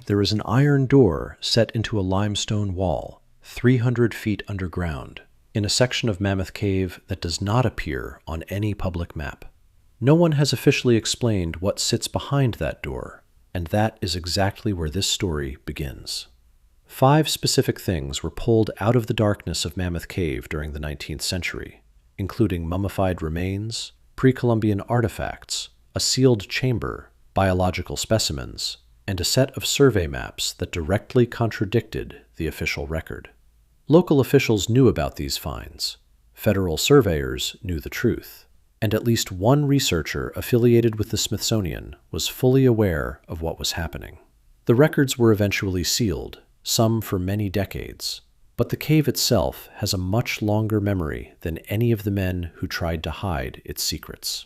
there is an iron door set into a limestone wall, 300 feet underground, in a section of Mammoth Cave that does not appear on any public map. No one has officially explained what sits behind that door, and that is exactly where this story begins. 5 specific things were pulled out of the darkness of Mammoth Cave during the 19th century, including mummified remains, pre-Columbian artifacts, a sealed chamber, biological specimens, and a set of survey maps that directly contradicted the official record. Local officials knew about these finds. Federal surveyors knew the truth. And at least one researcher affiliated with the Smithsonian was fully aware of what was happening. The records were eventually sealed, some for many decades, but the cave itself has a much longer memory than any of the men who tried to hide its secrets.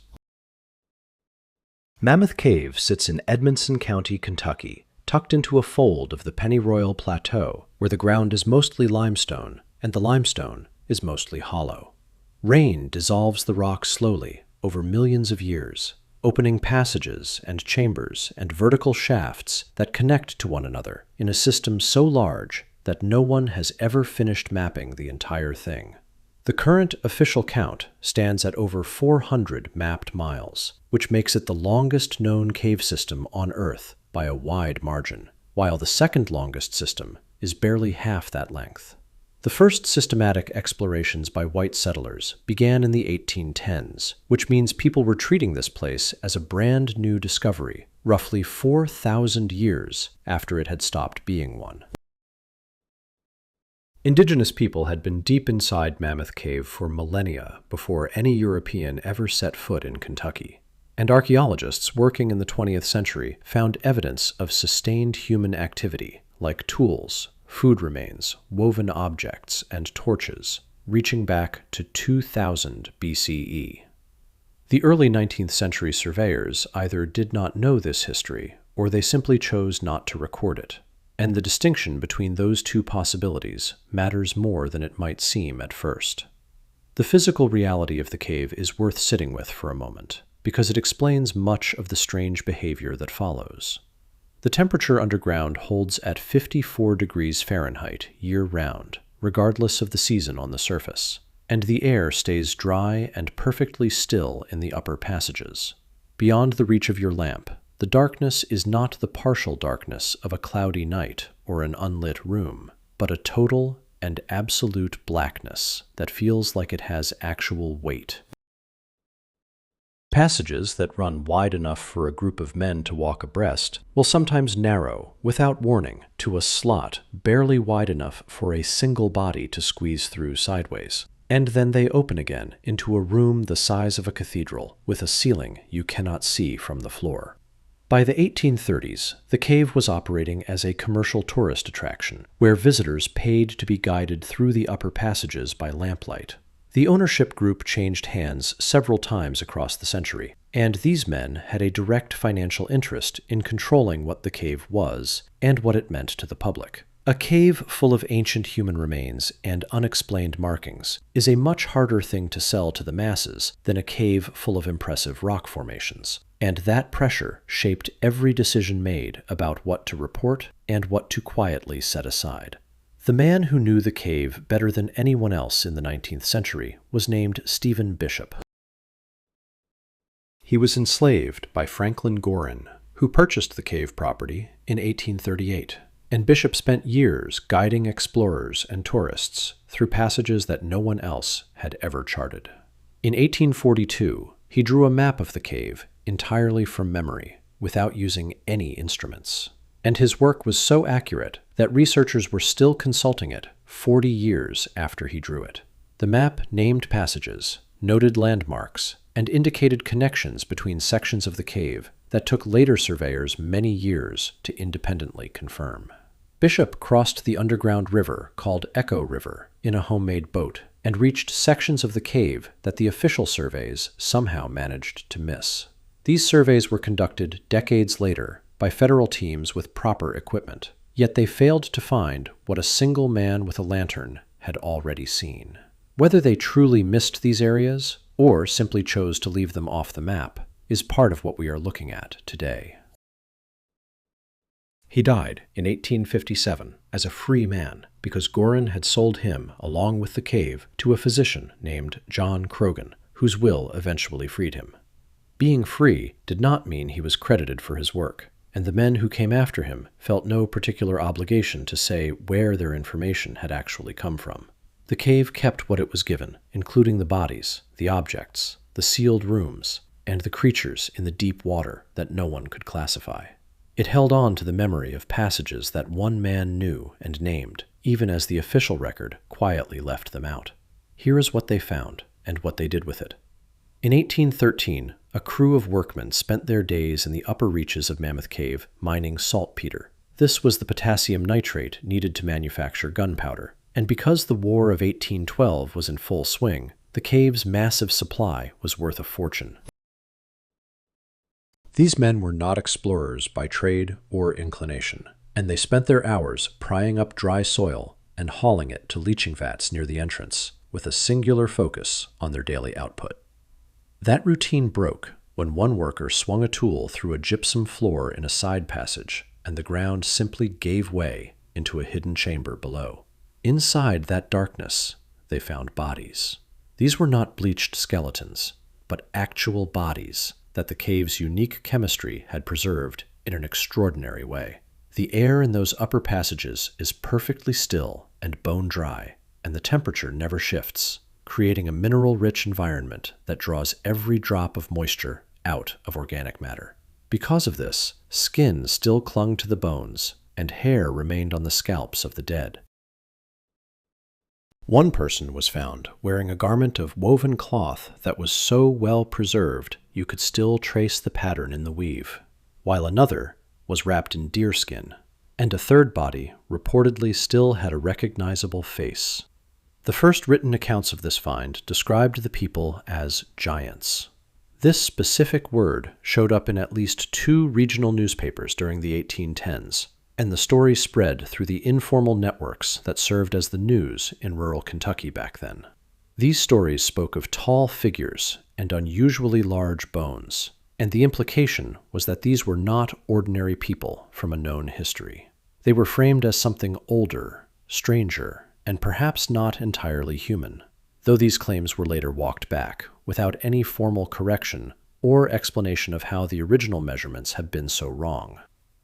Mammoth Cave sits in Edmonson County, Kentucky, tucked into a fold of the Pennyroyal Plateau, where the ground is mostly limestone, and the limestone is mostly hollow. Rain dissolves the rock slowly over millions of years, opening passages and chambers and vertical shafts that connect to one another in a system so large that no one has ever finished mapping the entire thing. The current official count stands at over 400 mapped miles, which makes it the longest known cave system on Earth by a wide margin, while the second longest system is barely half that length. The first systematic explorations by white settlers began in the 1810s, which means people were treating this place as a brand new discovery, roughly 4,000 years after it had stopped being one. Indigenous people had been deep inside Mammoth Cave for millennia before any European ever set foot in Kentucky, and archaeologists working in the 20th century found evidence of sustained human activity, like tools, food remains, woven objects, and torches, reaching back to 2000 BCE. The early 19th century surveyors either did not know this history, or they simply chose not to record it, and the distinction between those two possibilities matters more than it might seem at first. The physical reality of the cave is worth sitting with for a moment, because it explains much of the strange behavior that follows. The temperature underground holds at 54 degrees Fahrenheit year-round, regardless of the season on the surface, and the air stays dry and perfectly still in the upper passages. Beyond the reach of your lamp, the darkness is not the partial darkness of a cloudy night or an unlit room, but a total and absolute blackness that feels like it has actual weight. Passages that run wide enough for a group of men to walk abreast will sometimes narrow, without warning, to a slot barely wide enough for a single body to squeeze through sideways. And then they open again into a room the size of a cathedral, with a ceiling you cannot see from the floor. By the 1830s, the cave was operating as a commercial tourist attraction, where visitors paid to be guided through the upper passages by lamplight. The ownership group changed hands several times across the century, and these men had a direct financial interest in controlling what the cave was and what it meant to the public. A cave full of ancient human remains and unexplained markings is a much harder thing to sell to the masses than a cave full of impressive rock formations, and that pressure shaped every decision made about what to report and what to quietly set aside. The man who knew the cave better than anyone else in the 19th century was named Stephen Bishop. He was enslaved by Franklin Gorin, who purchased the cave property in 1838, and Bishop spent years guiding explorers and tourists through passages that no one else had ever charted. In 1842, he drew a map of the cave entirely from memory, without using any instruments. And his work was so accurate that researchers were still consulting it 40 years after he drew it. The map named passages, noted landmarks, and indicated connections between sections of the cave that took later surveyors many years to independently confirm. Bishop crossed the underground river called Echo River in a homemade boat and reached sections of the cave that the official surveys somehow managed to miss. These surveys were conducted decades later by federal teams with proper equipment, yet they failed to find what a single man with a lantern had already seen. Whether they truly missed these areas, or simply chose to leave them off the map, is part of what we are looking at today. He died in 1857 as a free man because Gorin had sold him, along with the cave, to a physician named John Croghan, whose will eventually freed him. Being free did not mean he was credited for his work, and the men who came after him felt no particular obligation to say where their information had actually come from. The cave kept what it was given, including the bodies, the objects, the sealed rooms, and the creatures in the deep water that no one could classify. It held on to the memory of passages that one man knew and named, even as the official record quietly left them out. Here is what they found, and what they did with it. In 1813, a crew of workmen spent their days in the upper reaches of Mammoth Cave mining saltpeter. This was the potassium nitrate needed to manufacture gunpowder, and because the War of 1812 was in full swing, the cave's massive supply was worth a fortune. These men were not explorers by trade or inclination, and they spent their hours prying up dry soil and hauling it to leaching vats near the entrance, with a singular focus on their daily output. That routine broke when one worker swung a tool through a gypsum floor in a side passage, and the ground simply gave way into a hidden chamber below. Inside that darkness, they found bodies. These were not bleached skeletons, but actual bodies that the cave's unique chemistry had preserved in an extraordinary way. The air in those upper passages is perfectly still and bone dry, and the temperature never shifts, creating a mineral-rich environment that draws every drop of moisture out of organic matter. Because of this, skin still clung to the bones, and hair remained on the scalps of the dead. One person was found wearing a garment of woven cloth that was so well preserved you could still trace the pattern in the weave, while another was wrapped in deerskin, and a third body reportedly still had a recognizable face. The first written accounts of this find described the people as giants. This specific word showed up in at least 2 regional newspapers during the 1810s, and the story spread through the informal networks that served as the news in rural Kentucky back then. These stories spoke of tall figures and unusually large bones, and the implication was that these were not ordinary people from a known history. They were framed as something older, stranger, and perhaps not entirely human, though these claims were later walked back without any formal correction or explanation of how the original measurements had been so wrong.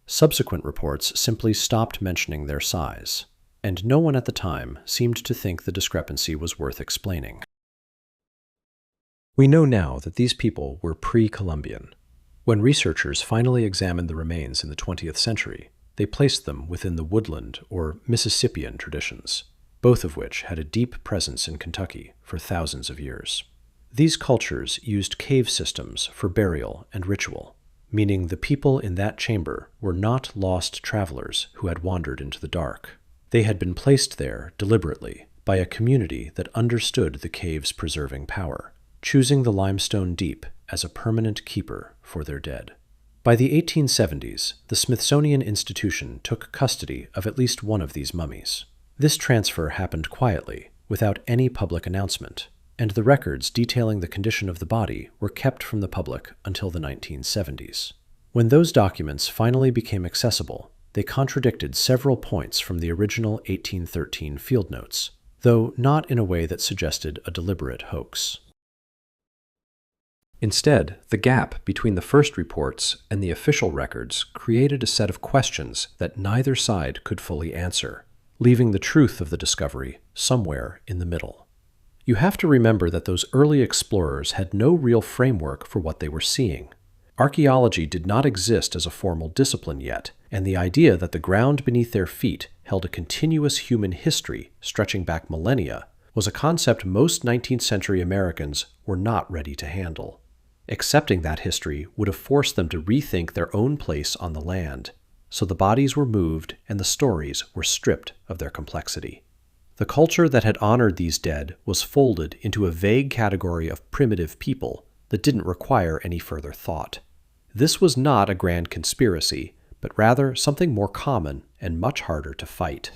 Subsequent reports simply stopped mentioning their size, and no one at the time seemed to think the discrepancy was worth explaining. We know now that these people were pre-Columbian. When researchers finally examined the remains in the 20th century, they placed them within the woodland or Mississippian traditions, both of which had a deep presence in Kentucky for thousands of years. These cultures used cave systems for burial and ritual, meaning the people in that chamber were not lost travelers who had wandered into the dark. They had been placed there deliberately by a community that understood the cave's preserving power, choosing the limestone deep as a permanent keeper for their dead. By the 1870s, the Smithsonian Institution took custody of at least one of these mummies. This transfer happened quietly, without any public announcement, and the records detailing the condition of the body were kept from the public until the 1970s. When those documents finally became accessible, they contradicted several points from the original 1813 field notes, though not in a way that suggested a deliberate hoax. Instead, the gap between the first reports and the official records created a set of questions that neither side could fully answer, leaving the truth of the discovery somewhere in the middle. You have to remember that those early explorers had no real framework for what they were seeing. Archaeology did not exist as a formal discipline yet, and the idea that the ground beneath their feet held a continuous human history stretching back millennia was a concept most 19th century Americans were not ready to handle. Accepting that history would have forced them to rethink their own place on the land, so the bodies were moved and the stories were stripped of their complexity. The culture that had honored these dead was folded into a vague category of primitive people that didn't require any further thought. This was not a grand conspiracy, but rather something more common and much harder to fight.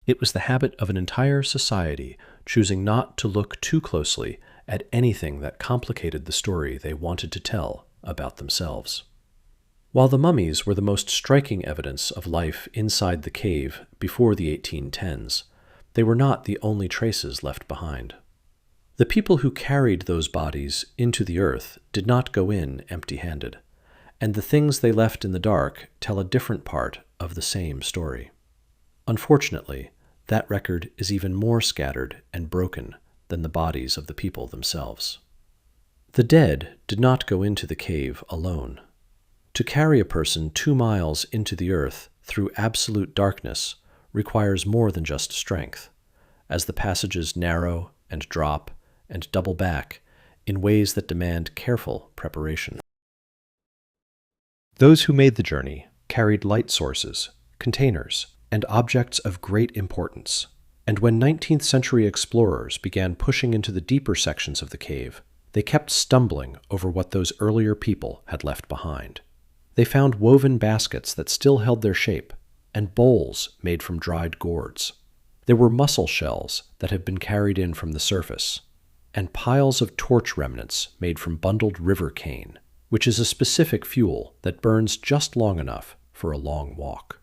It was the habit of an entire society choosing not to look too closely at anything that complicated the story they wanted to tell about themselves. While the mummies were the most striking evidence of life inside the cave before the 1810s, they were not the only traces left behind. The people who carried those bodies into the earth did not go in empty-handed, and the things they left in the dark tell a different part of the same story. Unfortunately, that record is even more scattered and broken than the bodies of the people themselves. The dead did not go into the cave alone. To carry a person 2 miles into the earth through absolute darkness requires more than just strength, as the passages narrow and drop and double back in ways that demand careful preparation. Those who made the journey carried light sources, containers, and objects of great importance, and when 19th century explorers began pushing into the deeper sections of the cave, they kept stumbling over what those earlier people had left behind. They found woven baskets that still held their shape, and bowls made from dried gourds. There were mussel shells that had been carried in from the surface, and piles of torch remnants made from bundled river cane, which is a specific fuel that burns just long enough for a long walk.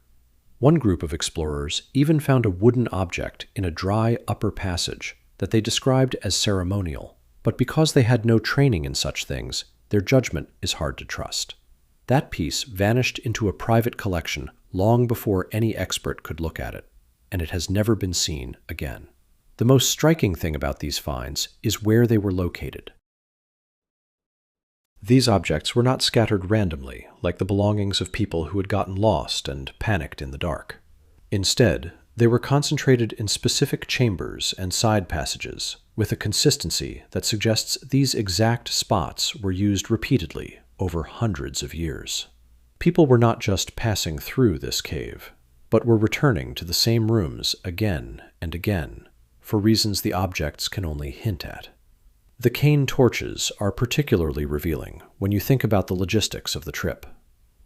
One group of explorers even found a wooden object in a dry upper passage that they described as ceremonial, but because they had no training in such things, their judgment is hard to trust. That piece vanished into a private collection long before any expert could look at it, and it has never been seen again. The most striking thing about these finds is where they were located. These objects were not scattered randomly, like the belongings of people who had gotten lost and panicked in the dark. Instead, they were concentrated in specific chambers and side passages, with a consistency that suggests these exact spots were used repeatedly over hundreds of years. People were not just passing through this cave, but were returning to the same rooms again and again, for reasons the objects can only hint at. The cane torches are particularly revealing when you think about the logistics of the trip.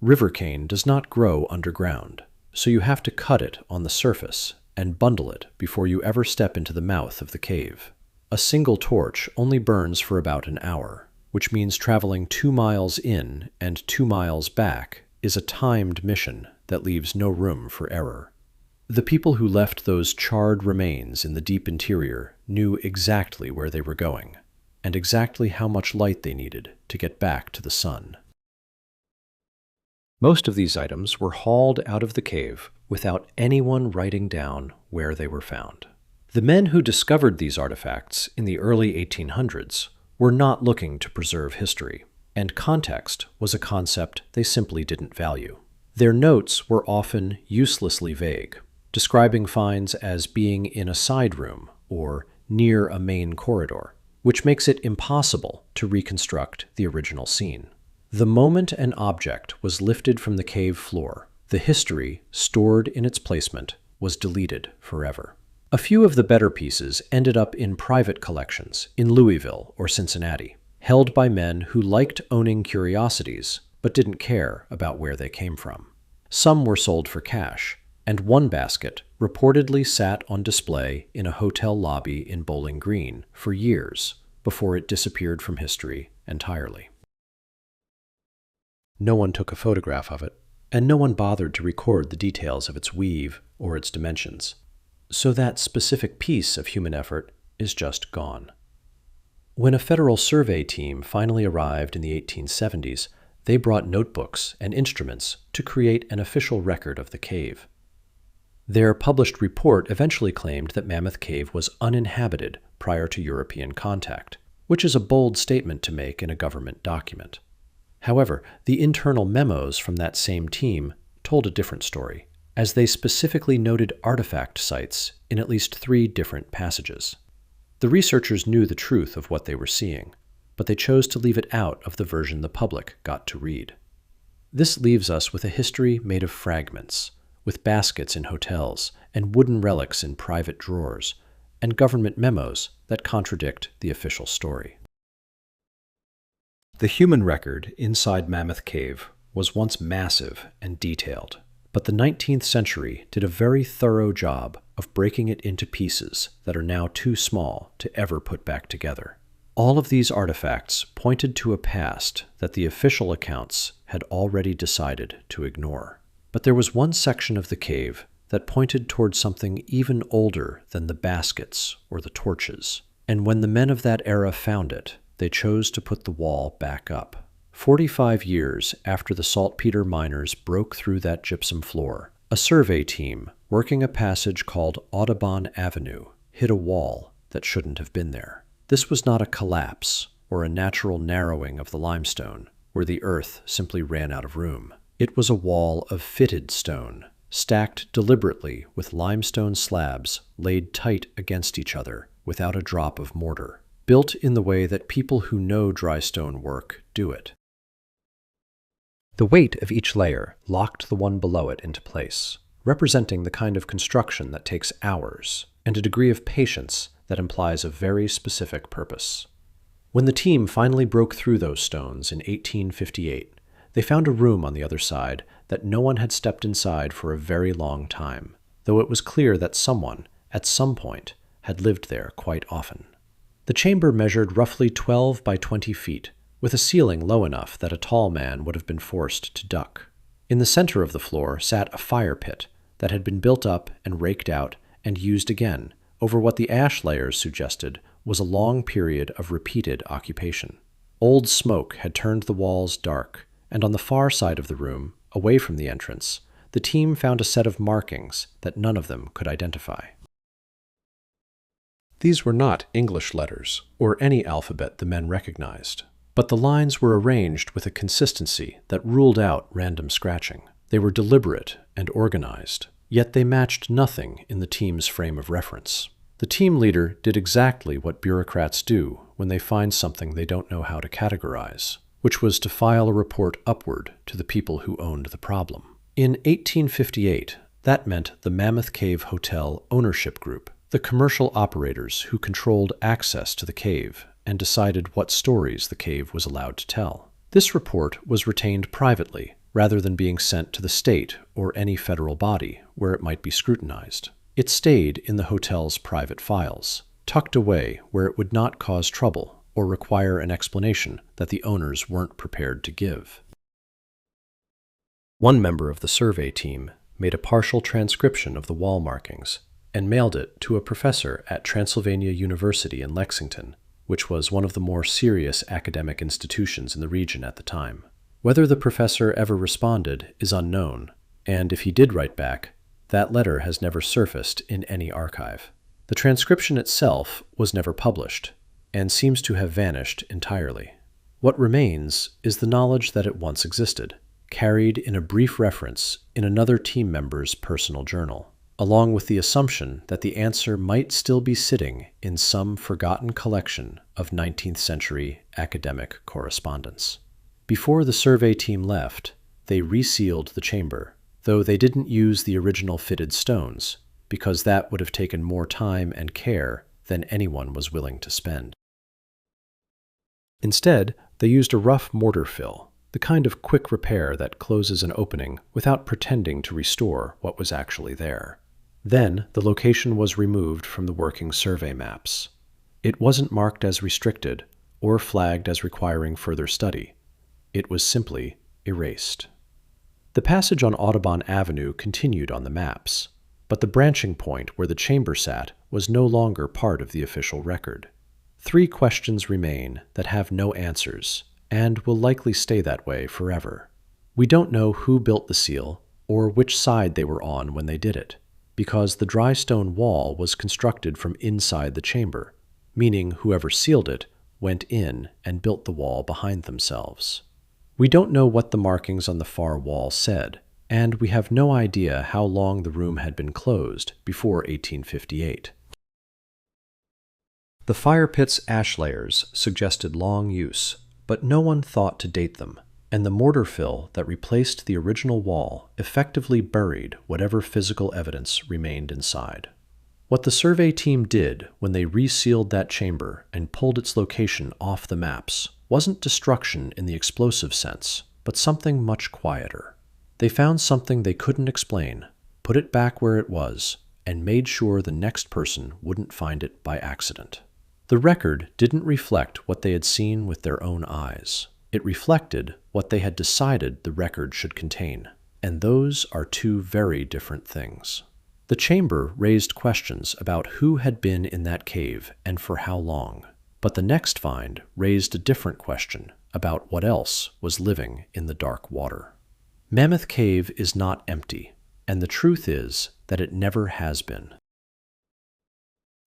River cane does not grow underground, so you have to cut it on the surface and bundle it before you ever step into the mouth of the cave. A single torch only burns for about an hour, which means traveling 2 miles in and 2 miles back is a timed mission that leaves no room for error. The people who left those charred remains in the deep interior knew exactly where they were going, and exactly how much light they needed to get back to the sun. Most of these items were hauled out of the cave without anyone writing down where they were found. The men who discovered these artifacts in the early 1800s were not looking to preserve history, and context was a concept they simply didn't value. Their notes were often uselessly vague, describing finds as being in a side room or near a main corridor, which makes it impossible to reconstruct the original scene. The moment an object was lifted from the cave floor, the history stored in its placement was deleted forever. A few of the better pieces ended up in private collections in Louisville or Cincinnati, held by men who liked owning curiosities but didn't care about where they came from. Some were sold for cash, and one basket reportedly sat on display in a hotel lobby in Bowling Green for years before it disappeared from history entirely. No one took a photograph of it, and no one bothered to record the details of its weave or its dimensions. So that specific piece of human effort is just gone. When a federal survey team finally arrived in the 1870s, they brought notebooks and instruments to create an official record of the cave. Their published report eventually claimed that Mammoth Cave was uninhabited prior to European contact, which is a bold statement to make in a government document. However, the internal memos from that same team told a different story, as they specifically noted artifact sites in at least 3 different passages. The researchers knew the truth of what they were seeing, but they chose to leave it out of the version the public got to read. This leaves us with a history made of fragments, with baskets in hotels and wooden relics in private drawers, and government memos that contradict the official story. The human record inside Mammoth Cave was once massive and detailed, but the 19th century did a very thorough job of breaking it into pieces that are now too small to ever put back together. All of these artifacts pointed to a past that the official accounts had already decided to ignore. But there was one section of the cave that pointed toward something even older than the baskets or the torches. And when the men of that era found it, they chose to put the wall back up. 45 years after the saltpeter miners broke through that gypsum floor, a survey team working a passage called Audubon Avenue hit a wall that shouldn't have been there. This was not a collapse or a natural narrowing of the limestone, where the earth simply ran out of room. It was a wall of fitted stone, stacked deliberately with limestone slabs laid tight against each other without a drop of mortar, built in the way that people who know dry stone work do it. The weight of each layer locked the one below it into place, representing the kind of construction that takes hours and a degree of patience that implies a very specific purpose. When the team finally broke through those stones in 1858, they found a room on the other side that no one had stepped inside for a very long time, though it was clear that someone, at some point, had lived there quite often. The chamber measured roughly 12 by 20 feet, with a ceiling low enough that a tall man would have been forced to duck. In the center of the floor sat a fire pit that had been built up and raked out and used again over what the ash layers suggested was a long period of repeated occupation. Old smoke had turned the walls dark, and on the far side of the room, away from the entrance, the team found a set of markings that none of them could identify. These were not English letters, or any alphabet the men recognized, but the lines were arranged with a consistency that ruled out random scratching. They were deliberate and organized, yet they matched nothing in the team's frame of reference. The team leader did exactly what bureaucrats do when they find something they don't know how to categorize, which was to file a report upward to the people who owned the problem. In 1858, that meant the Mammoth Cave Hotel Ownership Group, the commercial operators who controlled access to the cave and decided what stories the cave was allowed to tell. This report was retained privately, rather than being sent to the state or any federal body where it might be scrutinized. It stayed in the hotel's private files, tucked away where it would not cause trouble or require an explanation that the owners weren't prepared to give. One member of the survey team made a partial transcription of the wall markings and mailed it to a professor at Transylvania University in Lexington, which was one of the more serious academic institutions in the region at the time. Whether the professor ever responded is unknown, and if he did write back, that letter has never surfaced in any archive. The transcription itself was never published, and seems to have vanished entirely. What remains is the knowledge that it once existed, carried in a brief reference in another team member's personal journal, along with the assumption that the answer might still be sitting in some forgotten collection of 19th century academic correspondence. Before the survey team left, they resealed the chamber, though they didn't use the original fitted stones, because that would have taken more time and care than anyone was willing to spend. Instead, they used a rough mortar fill, the kind of quick repair that closes an opening without pretending to restore what was actually there. Then, the location was removed from the working survey maps. It wasn't marked as restricted or flagged as requiring further study. It was simply erased. The passage on Audubon Avenue continued on the maps, but the branching point where the chamber sat was no longer part of the official record. 3 questions remain that have no answers, and will likely stay that way forever. We don't know who built the seal, or which side they were on when they did it, because the dry stone wall was constructed from inside the chamber, meaning whoever sealed it went in and built the wall behind themselves. We don't know what the markings on the far wall said, and we have no idea how long the room had been closed before 1858. The fire pit's ash layers suggested long use, but no one thought to date them, and the mortar fill that replaced the original wall effectively buried whatever physical evidence remained inside. What the survey team did when they resealed that chamber and pulled its location off the maps wasn't destruction in the explosive sense, but something much quieter. They found something they couldn't explain, put it back where it was, and made sure the next person wouldn't find it by accident. The record didn't reflect what they had seen with their own eyes. It reflected what they had decided the record should contain, and those are two very different things. The chamber raised questions about who had been in that cave and for how long, but the next find raised a different question about what else was living in the dark water. Mammoth Cave is not empty, and the truth is that it never has been.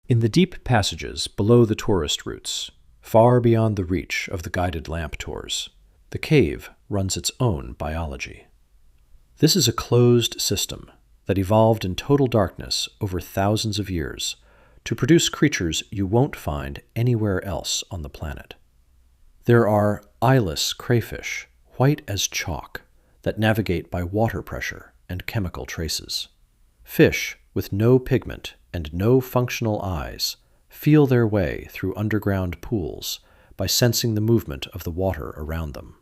In the deep passages below the tourist routes, far beyond the reach of the guided lamp tours, the cave runs its own biology. This is a closed system that evolved in total darkness over thousands of years to produce creatures you won't find anywhere else on the planet. There are eyeless crayfish, white as chalk, that navigate by water pressure and chemical traces. Fish with no pigment and no functional eyes feel their way through underground pools by sensing the movement of the water around them.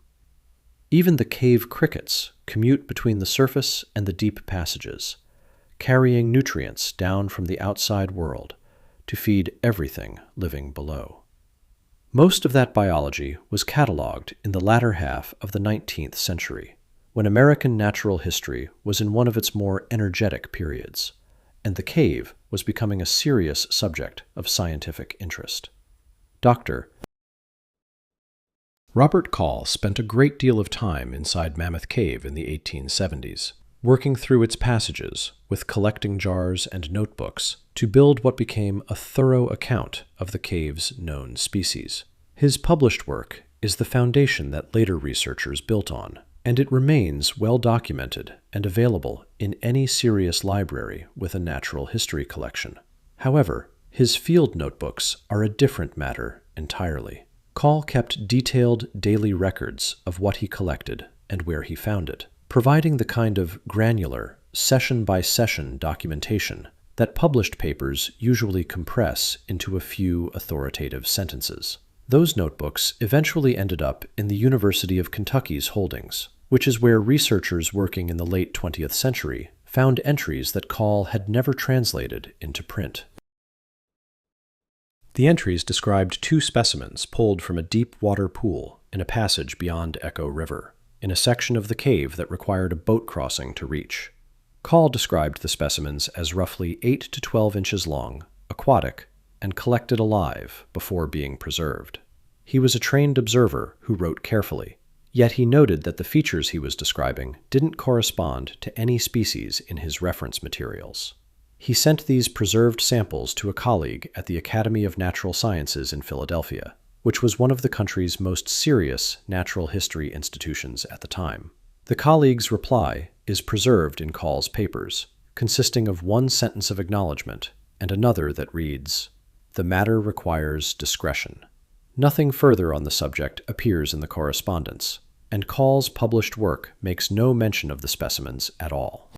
Even the cave crickets commute between the surface and the deep passages, carrying nutrients down from the outside world to feed everything living below. Most of that biology was cataloged in the latter half of the 19th century, when American natural history was in one of its more energetic periods, and the cave was becoming a serious subject of scientific interest. Dr. Robert Call spent a great deal of time inside Mammoth Cave in the 1870s, working through its passages with collecting jars and notebooks to build what became a thorough account of the cave's known species. His published work is the foundation that later researchers built on, and it remains well documented and available in any serious library with a natural history collection. However, his field notebooks are a different matter entirely. Call kept detailed daily records of what he collected and where he found it, providing the kind of granular, session-by-session documentation that published papers usually compress into a few authoritative sentences. Those notebooks eventually ended up in the University of Kentucky's holdings, which is where researchers working in the late 20th century found entries that Call had never translated into print. The entries described two specimens pulled from a deep water pool in a passage beyond Echo River, in a section of the cave that required a boat crossing to reach. Call described the specimens as roughly 8 to 12 inches long, aquatic, and collected alive before being preserved. He was a trained observer who wrote carefully, yet he noted that the features he was describing didn't correspond to any species in his reference materials. He sent these preserved samples to a colleague at the Academy of Natural Sciences in Philadelphia, which was one of the country's most serious natural history institutions at the time. The colleague's reply is preserved in Call's papers, consisting of one sentence of acknowledgement and another that reads, "The matter requires discretion." Nothing further on the subject appears in the correspondence, and Call's published work makes no mention of the specimens at all.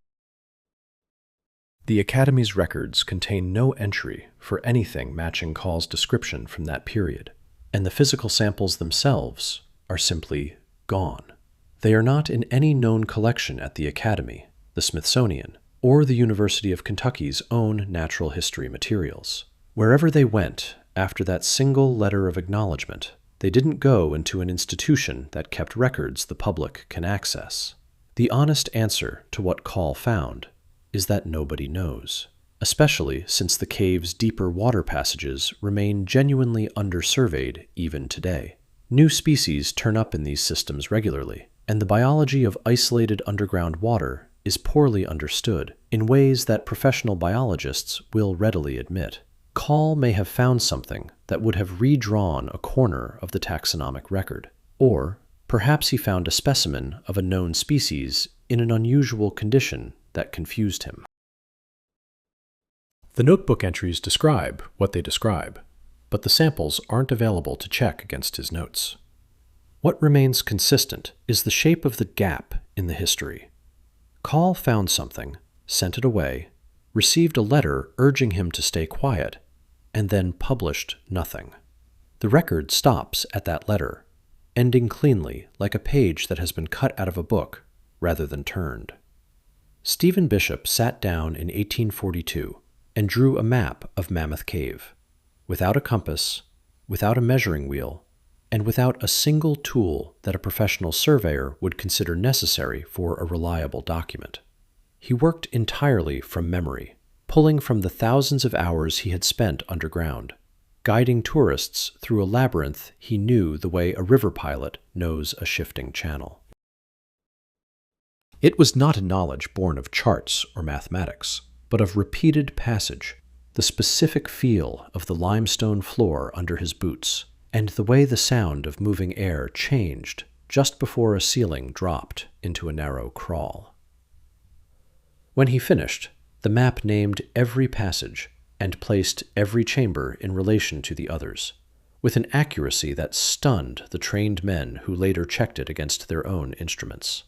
The Academy's records contain no entry for anything matching Call's description from that period, and the physical samples themselves are simply gone. They are not in any known collection at the Academy, the Smithsonian, or the University of Kentucky's own natural history materials. Wherever they went after that single letter of acknowledgement, they didn't go into an institution that kept records the public can access. The honest answer to what Call found is that nobody knows, especially since the cave's deeper water passages remain genuinely undersurveyed even today. New species turn up in these systems regularly, and the biology of isolated underground water is poorly understood in ways that professional biologists will readily admit. Call may have found something that would have redrawn a corner of the taxonomic record, or perhaps he found a specimen of a known species in an unusual condition that confused him. The notebook entries describe what they describe, but the samples aren't available to check against his notes. What remains consistent is the shape of the gap in the history. Call found something, sent it away, received a letter urging him to stay quiet, and then published nothing. The record stops at that letter, ending cleanly like a page that has been cut out of a book rather than turned. Stephen Bishop sat down in 1842 and drew a map of Mammoth Cave, without a compass, without a measuring wheel, and without a single tool that a professional surveyor would consider necessary for a reliable document. He worked entirely from memory, pulling from the thousands of hours he had spent underground, guiding tourists through a labyrinth he knew the way a river pilot knows a shifting channel. It was not a knowledge born of charts or mathematics, but of repeated passage, the specific feel of the limestone floor under his boots, and the way the sound of moving air changed just before a ceiling dropped into a narrow crawl. When he finished, the map named every passage and placed every chamber in relation to the others, with an accuracy that stunned the trained men who later checked it against their own instruments.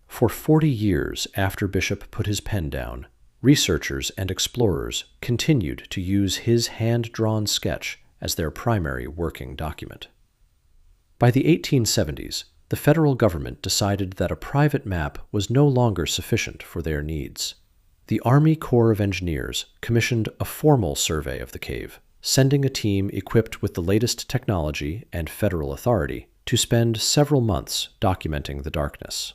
For 40 years after Bishop put his pen down, researchers and explorers continued to use his hand-drawn sketch as their primary working document. By the 1870s, the federal government decided that a private map was no longer sufficient for their needs. The Army Corps of Engineers commissioned a formal survey of the cave, sending a team equipped with the latest technology and federal authority to spend several months documenting the darkness.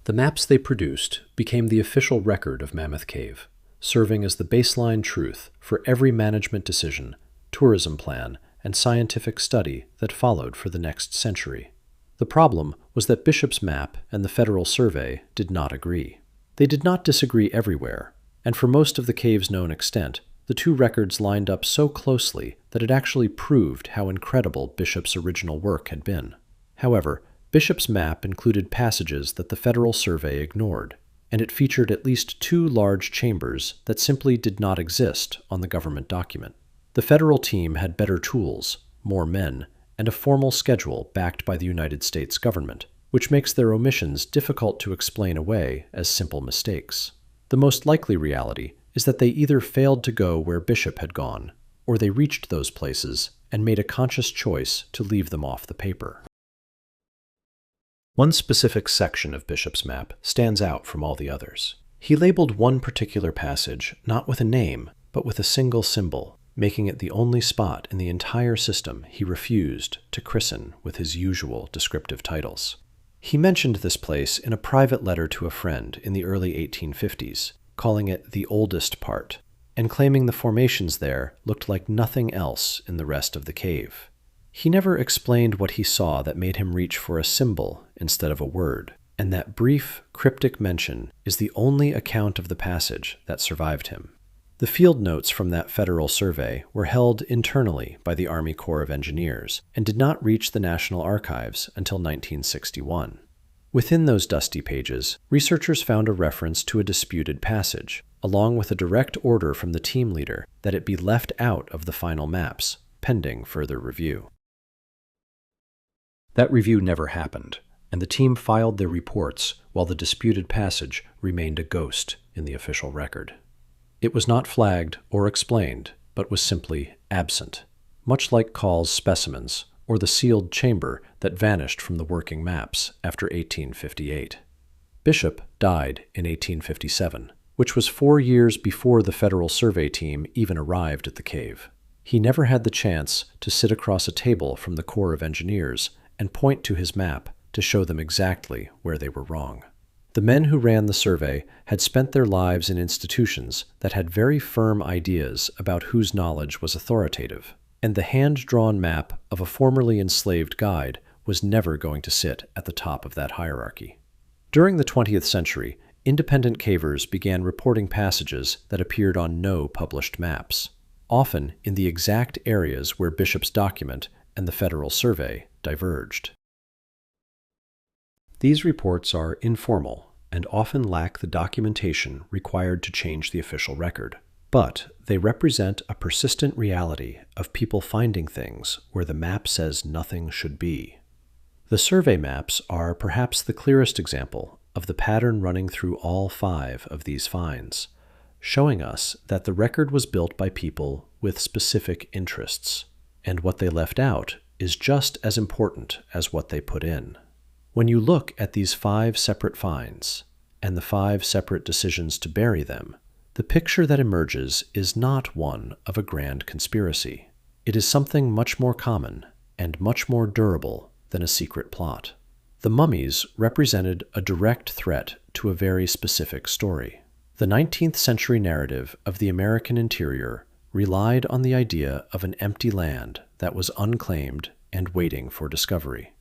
The maps they produced became the official record of Mammoth Cave, serving as the baseline truth for every management decision, tourism plan, and scientific study that followed for the next century. The problem was that Bishop's map and the federal survey did not agree. They did not disagree everywhere, and for most of the cave's known extent, the two records lined up so closely that it actually proved how incredible Bishop's original work had been. However, Bishop's map included passages that the federal survey ignored, and it featured at least 2 large chambers that simply did not exist on the government document. The federal team had better tools, more men, and a formal schedule backed by the United States government, which makes their omissions difficult to explain away as simple mistakes. The most likely reality is that they either failed to go where Bishop had gone, or they reached those places and made a conscious choice to leave them off the paper. One specific section of Bishop's map stands out from all the others. He labeled one particular passage not with a name, but with a single symbol, making it the only spot in the entire system he refused to christen with his usual descriptive titles. He mentioned this place in a private letter to a friend in the early 1850s, calling it the oldest part, and claiming the formations there looked like nothing else in the rest of the cave. He never explained what he saw that made him reach for a symbol instead of a word, and that brief, cryptic mention is the only account of the passage that survived him. The field notes from that federal survey were held internally by the Army Corps of Engineers and did not reach the National Archives until 1961. Within those dusty pages, researchers found a reference to a disputed passage, along with a direct order from the team leader that it be left out of the final maps, pending further review. That review never happened, and the team filed their reports while the disputed passage remained a ghost in the official record. It was not flagged or explained, but was simply absent, much like Call's specimens or the sealed chamber that vanished from the working maps after 1858. Bishop died in 1857, which was 4 years before the federal survey team even arrived at the cave. He never had the chance to sit across a table from the Corps of Engineers and point to his map to show them exactly where they were wrong. The men who ran the survey had spent their lives in institutions that had very firm ideas about whose knowledge was authoritative, and the hand-drawn map of a formerly enslaved guide was never going to sit at the top of that hierarchy. During the 20th century, independent cavers began reporting passages that appeared on no published maps, often in the exact areas where Bishop's document and the federal survey diverged. These reports are informal and often lack the documentation required to change the official record, but they represent a persistent reality of people finding things where the map says nothing should be. The survey maps are perhaps the clearest example of the pattern running through all 5 of these finds, showing us that the record was built by people with specific interests, and what they left out is just as important as what they put in. When you look at these 5 separate finds, and the 5 separate decisions to bury them, the picture that emerges is not one of a grand conspiracy. It is something much more common and much more durable than a secret plot. The mummies represented a direct threat to a very specific story. The 19th century narrative of the American interior relied on the idea of an empty land that was unclaimed and waiting for discovery.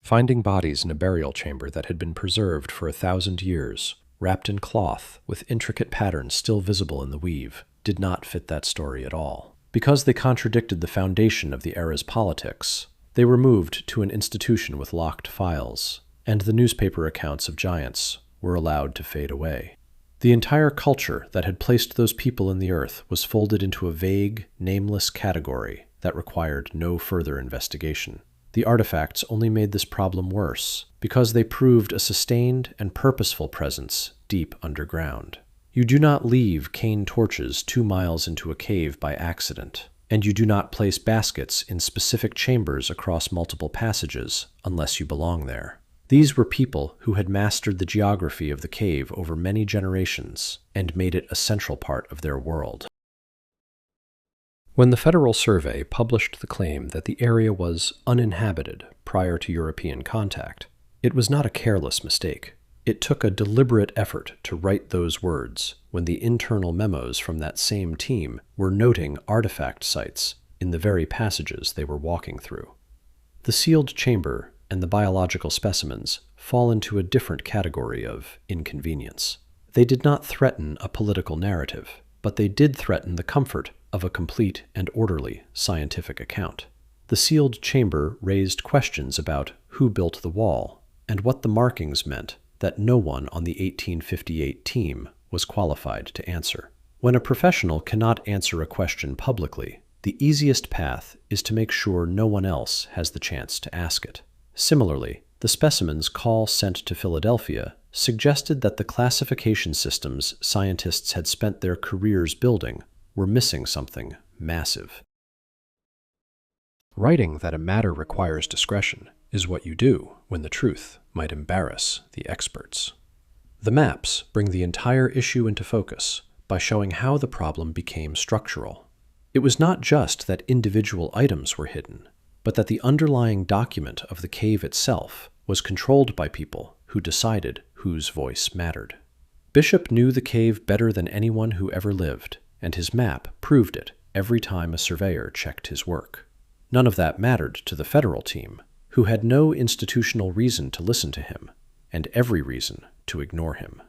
Finding bodies in a burial chamber that had been preserved for 1,000 years, wrapped in cloth with intricate patterns still visible in the weave, did not fit that story at all. Because they contradicted the foundation of the era's politics, they were moved to an institution with locked files, and the newspaper accounts of giants were allowed to fade away. The entire culture that had placed those people in the earth was folded into a vague, nameless category that required no further investigation. The artifacts only made this problem worse because they proved a sustained and purposeful presence deep underground. You do not leave cane torches 2 miles into a cave by accident, and you do not place baskets in specific chambers across multiple passages unless you belong there. These were people who had mastered the geography of the cave over many generations and made it a central part of their world. When the Federal Survey published the claim that the area was uninhabited prior to European contact, it was not a careless mistake. It took a deliberate effort to write those words when the internal memos from that same team were noting artifact sites in the very passages they were walking through. The sealed chamber and the biological specimens fall into a different category of inconvenience. They did not threaten a political narrative, but they did threaten the comfort of a complete and orderly scientific account. The sealed chamber raised questions about who built the wall and what the markings meant that no one on the 1858 team was qualified to answer. When a professional cannot answer a question publicly, the easiest path is to make sure no one else has the chance to ask it. Similarly, the specimens Call sent to Philadelphia suggested that the classification systems scientists had spent their careers building were missing something massive. Writing that a matter requires discretion is what you do when the truth might embarrass the experts. The maps bring the entire issue into focus by showing how the problem became structural. It was not just that individual items were hidden, but that the underlying document of the cave itself was controlled by people who decided whose voice mattered. Bishop knew the cave better than anyone who ever lived, and his map proved it every time a surveyor checked his work. None of that mattered to the federal team, who had no institutional reason to listen to him, and every reason to ignore him.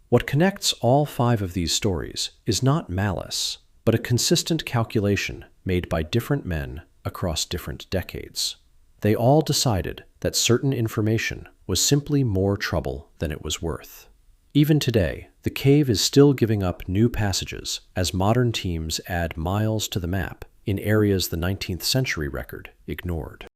What connects all 5 of these stories is not malice, but a consistent calculation made by different men across different decades. They all decided that certain information was simply more trouble than it was worth. Even today, the cave is still giving up new passages as modern teams add miles to the map in areas the 19th century record ignored.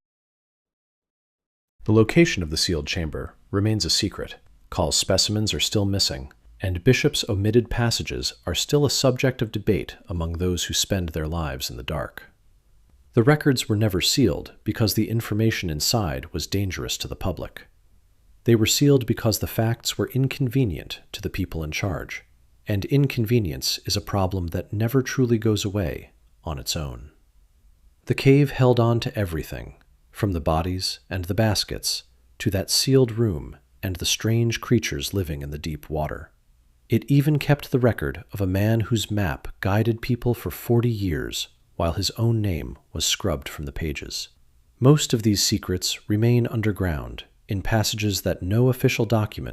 The location of the sealed chamber remains a secret. Call's specimens are still missing, and Bishop's omitted passages are still a subject of debate among those who spend their lives in the dark. The records were never sealed because the information inside was dangerous to the public. They were sealed because the facts were inconvenient to the people in charge, and inconvenience is a problem that never truly goes away on its own. The cave held on to everything, from the bodies and the baskets to that sealed room and the strange creatures living in the deep water. It even kept the record of a man whose map guided people for 40 years while his own name was scrubbed from the pages. Most of these secrets remain underground in passages that no official document